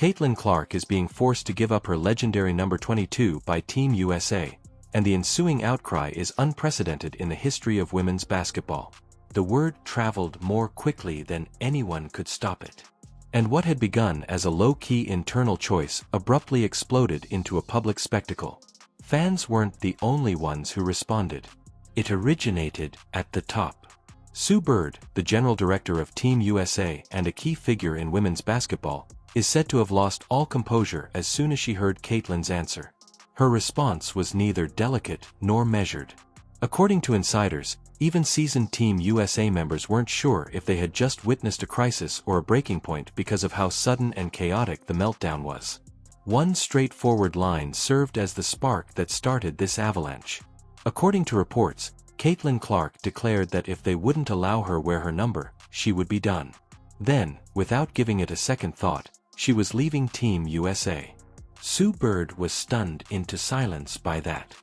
Caitlin Clark is being forced to give up her legendary number 22 by Team USA, and the ensuing outcry is unprecedented in the history of women's basketball. The word traveled more quickly than anyone could stop it. And what had begun as a low-key internal choice abruptly exploded into a public spectacle. Fans weren't the only ones who responded. It originated at the top. Sue Bird, the general director of Team USA and a key figure in women's basketball, is said to have lost all composure as soon as she heard Caitlin's answer. Her response was neither delicate nor measured. According to insiders, even seasoned Team USA members weren't sure if they had just witnessed a crisis or a breaking point because of how sudden and chaotic the meltdown was. One straightforward line served as the spark that started this avalanche. According to reports, Caitlin Clark declared that if they wouldn't allow her wear her number, she would be done. Then, without giving it a second thought, she was leaving Team USA. Sue Bird was stunned into silence by that.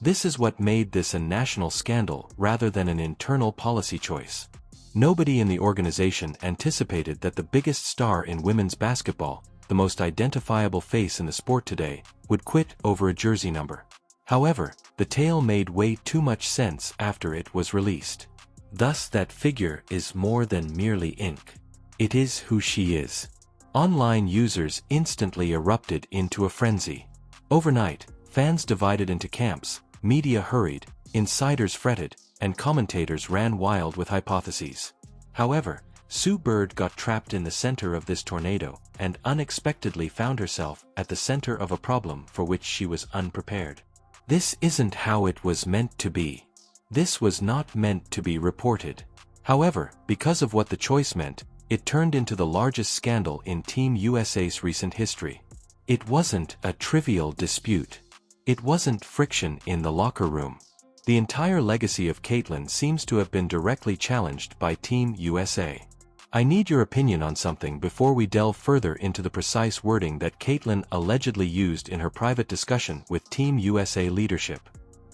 This is what made this a national scandal rather than an internal policy choice. Nobody in the organization anticipated that the biggest star in women's basketball, the most identifiable face in the sport today, would quit over a jersey number. However, the tale made way too much sense after it was released. Thus that figure is more than merely ink. It is who she is. Online users instantly erupted into a frenzy. Overnight, fans divided into camps, media hurried, insiders fretted, and commentators ran wild with hypotheses. However, Sue Bird got trapped in the center of this tornado and unexpectedly found herself at the center of a problem for which she was unprepared. This isn't how it was meant to be. This was not meant to be reported. However, because of what the choice meant, it turned into the largest scandal in Team USA's recent history. It wasn't a trivial dispute. It wasn't friction in the locker room. The entire legacy of Caitlin seems to have been directly challenged by Team USA. I need your opinion on something before we delve further into the precise wording that Caitlin allegedly used in her private discussion with Team USA leadership.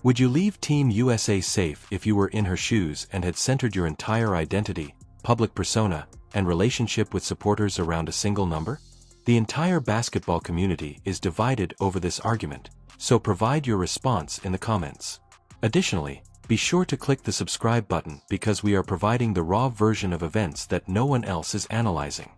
Would you leave Team USA safe if you were in her shoes and had centered your entire identity, public persona, and relationship with supporters around a single number? The entire basketball community is divided over this argument, so provide your response in the comments. Additionally, be sure to click the subscribe button because we are providing the raw version of events that no one else is analyzing.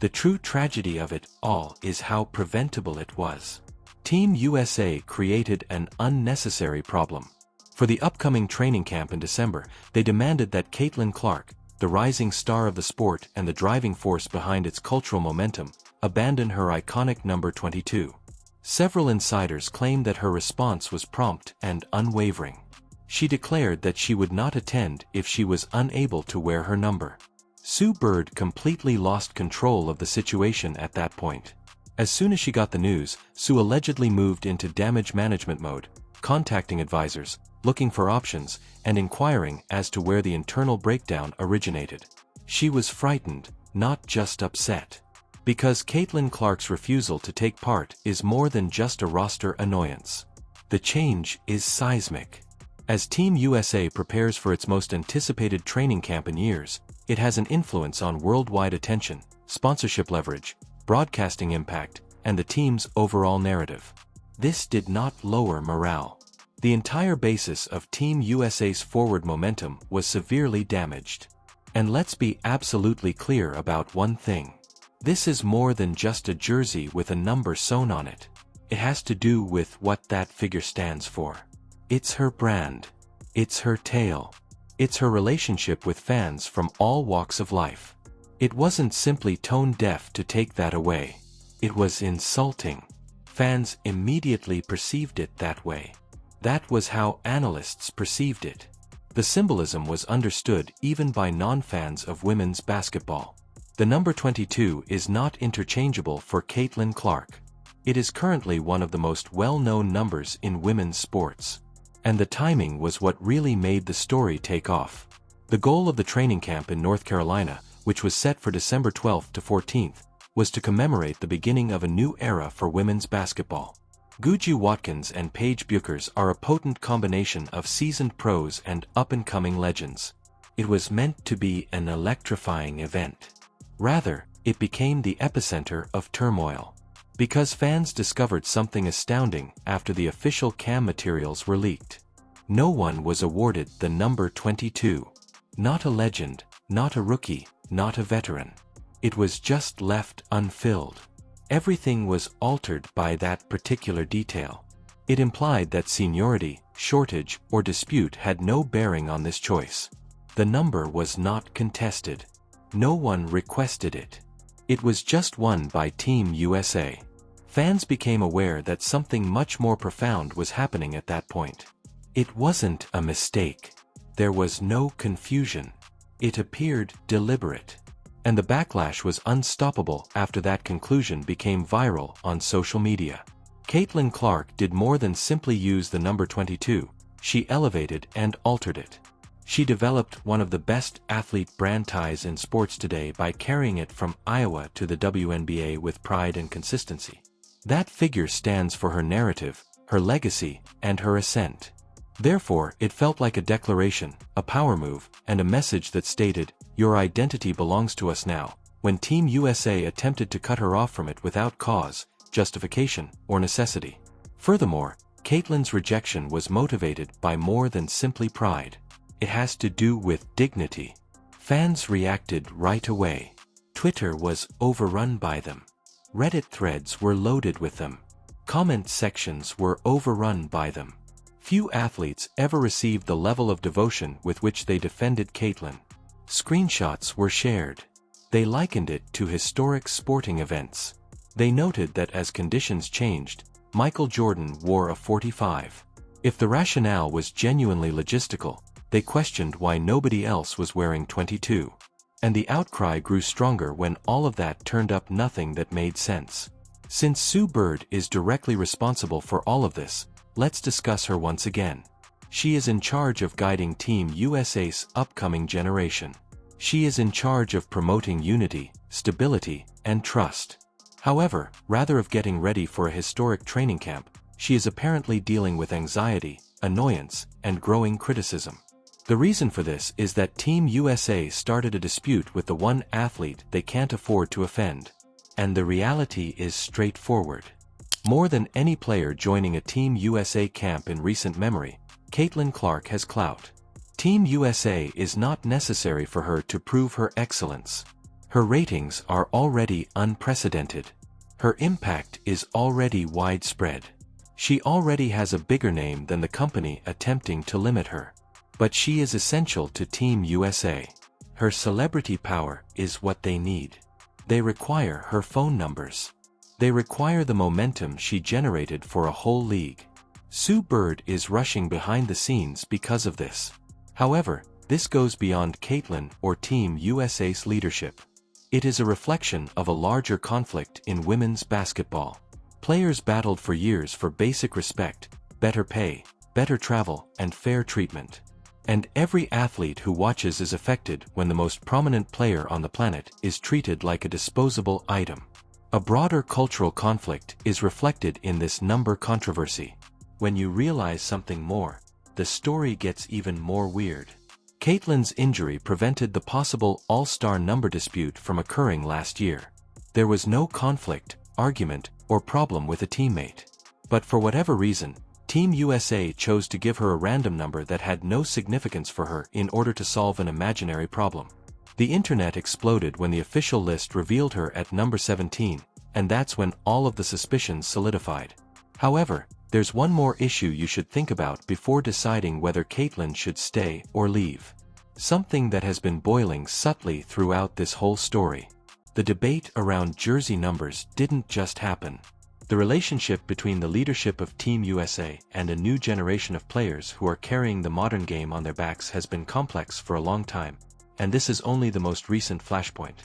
The true tragedy of it all is how preventable it was. Team USA created an unnecessary problem. For the upcoming training camp in December, they demanded that Caitlin Clark, the rising star of the sport and the driving force behind its cultural momentum, abandon her iconic number 22. Several insiders claimed that her response was prompt and unwavering. She declared that she would not attend if she was unable to wear her number. Sue Bird completely lost control of the situation at that point. As soon as she got the news, Sue allegedly moved into damage management mode, contacting advisors, looking for options, and inquiring as to where the internal breakdown originated. She was frightened, not just upset. Because Caitlin Clark's refusal to take part is more than just a roster annoyance. The change is seismic. As Team USA prepares for its most anticipated training camp in years, it has an influence on worldwide attention, sponsorship leverage, broadcasting impact, and the team's overall narrative. This did not lower morale. The entire basis of Team USA's forward momentum was severely damaged. And let's be absolutely clear about one thing. This is more than just a jersey with a number sewn on it. It has to do with what that figure stands for. It's her brand. It's her tale. It's her relationship with fans from all walks of life. It wasn't simply tone-deaf to take that away. It was insulting. Fans immediately perceived it that way. That was how analysts perceived it. The symbolism was understood even by non-fans of women's basketball. The number 22 is not interchangeable for Caitlin Clark. It is currently one of the most well-known numbers in women's sports. And the timing was what really made the story take off. The goal of the training camp in North Carolina, which was set for December 12th to 14th, was to commemorate the beginning of a new era for women's basketball. Guji Watkins and Paige Buchers are a potent combination of seasoned pros and up-and-coming legends. It was meant to be an electrifying event. Rather, it became the epicenter of turmoil. Because fans discovered something astounding after the official cam materials were leaked. No one was awarded the number 22. Not a legend, not a rookie, not a veteran. It was just left unfilled. Everything was altered by that particular detail. It implied that seniority, shortage, or dispute had no bearing on this choice. The number was not contested. No one requested it. It was just won by Team USA. Fans became aware that something much more profound was happening at that point. It wasn't a mistake. There was no confusion. It appeared deliberate. And the backlash was unstoppable after that conclusion became viral on social media. Caitlin Clark did more than simply use the number 22, she elevated and altered it. She developed one of the best athlete brand ties in sports today by carrying it from Iowa to the WNBA with pride and consistency. That figure stands for her narrative, her legacy, and her ascent. Therefore, it felt like a declaration, a power move, and a message that stated, "Your identity belongs to us now," when Team USA attempted to cut her off from it without cause, justification, or necessity. Furthermore, Caitlin's rejection was motivated by more than simply pride. It has to do with dignity. Fans reacted right away. Twitter was overrun by them. Reddit threads were loaded with them. Comment sections were overrun by them. Few athletes ever received the level of devotion with which they defended Caitlin. Screenshots were shared. They likened it to historic sporting events. They noted that as conditions changed, Michael Jordan wore a 45. If the rationale was genuinely logistical, they questioned why nobody else was wearing 22. And the outcry grew stronger when all of that turned up nothing that made sense. Since Sue Bird is directly responsible for all of this, let's discuss her once again. She is in charge of guiding Team USA's upcoming generation. She is in charge of promoting unity, stability, and trust. However, rather of getting ready for a historic training camp, she is apparently dealing with anxiety, annoyance, and growing criticism. The reason for this is that Team USA started a dispute with the one athlete they can't afford to offend. And the reality is straightforward. More than any player joining a Team USA camp in recent memory, Caitlin Clark has clout. Team USA is not necessary for her to prove her excellence. Her ratings are already unprecedented. Her impact is already widespread. She already has a bigger name than the company attempting to limit her. But she is essential to Team USA. Her celebrity power is what they need. They require her phone numbers. They require the momentum she generated for a whole league. Sue Bird is rushing behind the scenes because of this. However, this goes beyond Caitlin or Team USA's leadership. It is a reflection of a larger conflict in women's basketball. Players battled for years for basic respect, better pay, better travel, and fair treatment. And every athlete who watches is affected when the most prominent player on the planet is treated like a disposable item. A broader cultural conflict is reflected in this number controversy. When you realize something more, the story gets even more weird. Caitlin's injury prevented the possible all-star number dispute from occurring last year. There was no conflict, argument, or problem with a teammate. But for whatever reason, Team USA chose to give her a random number that had no significance for her in order to solve an imaginary problem. The internet exploded when the official list revealed her at number 17, and that's when all of the suspicions solidified. However, there's one more issue you should think about before deciding whether Caitlin should stay or leave. Something that has been boiling subtly throughout this whole story. The debate around jersey numbers didn't just happen. The relationship between the leadership of Team USA and a new generation of players who are carrying the modern game on their backs has been complex for a long time, and this is only the most recent flashpoint.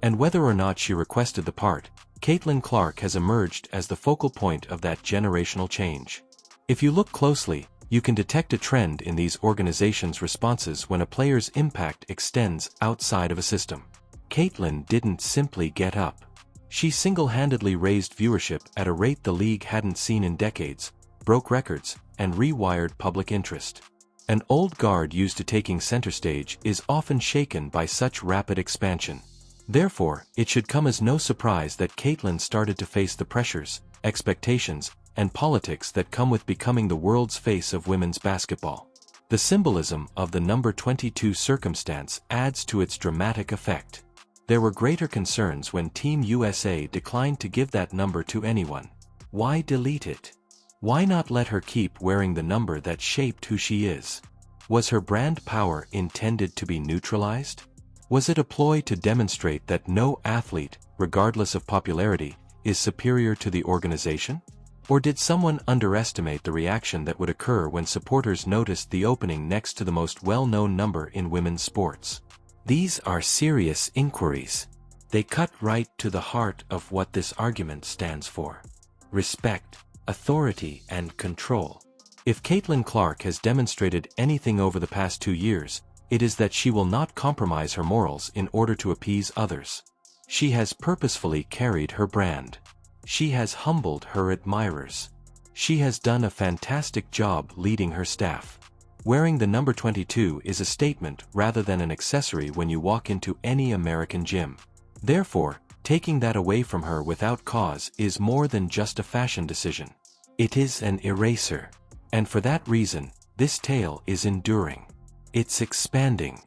And whether or not she requested the part, Caitlin Clark has emerged as the focal point of that generational change. If you look closely, you can detect a trend in these organizations' responses when a player's impact extends outside of a system. Caitlin didn't simply get up. She single-handedly raised viewership at a rate the league hadn't seen in decades, broke records, and rewired public interest. An old guard used to taking center stage is often shaken by such rapid expansion. Therefore, it should come as no surprise that Caitlyn started to face the pressures, expectations, and politics that come with becoming the world's face of women's basketball. The symbolism of the number 22 circumstance adds to its dramatic effect. There were greater concerns when Team USA declined to give that number to anyone. Why delete it? Why not let her keep wearing the number that shaped who she is? Was her brand power intended to be neutralized? Was it a ploy to demonstrate that no athlete, regardless of popularity, is superior to the organization? Or did someone underestimate the reaction that would occur when supporters noticed the opening next to the most well-known number in women's sports? These are serious inquiries. They cut right to the heart of what this argument stands for: respect, authority, and control. If Caitlyn Clark has demonstrated anything over the past 2 years, it is that she will not compromise her morals in order to appease others. She has purposefully carried her brand. She has humbled her admirers. She has done a fantastic job leading her staff. Wearing the number 22 is a statement rather than an accessory when you walk into any American gym. Therefore, taking that away from her without cause is more than just a fashion decision. It is an eraser. And for that reason, this tale is enduring. It's expanding.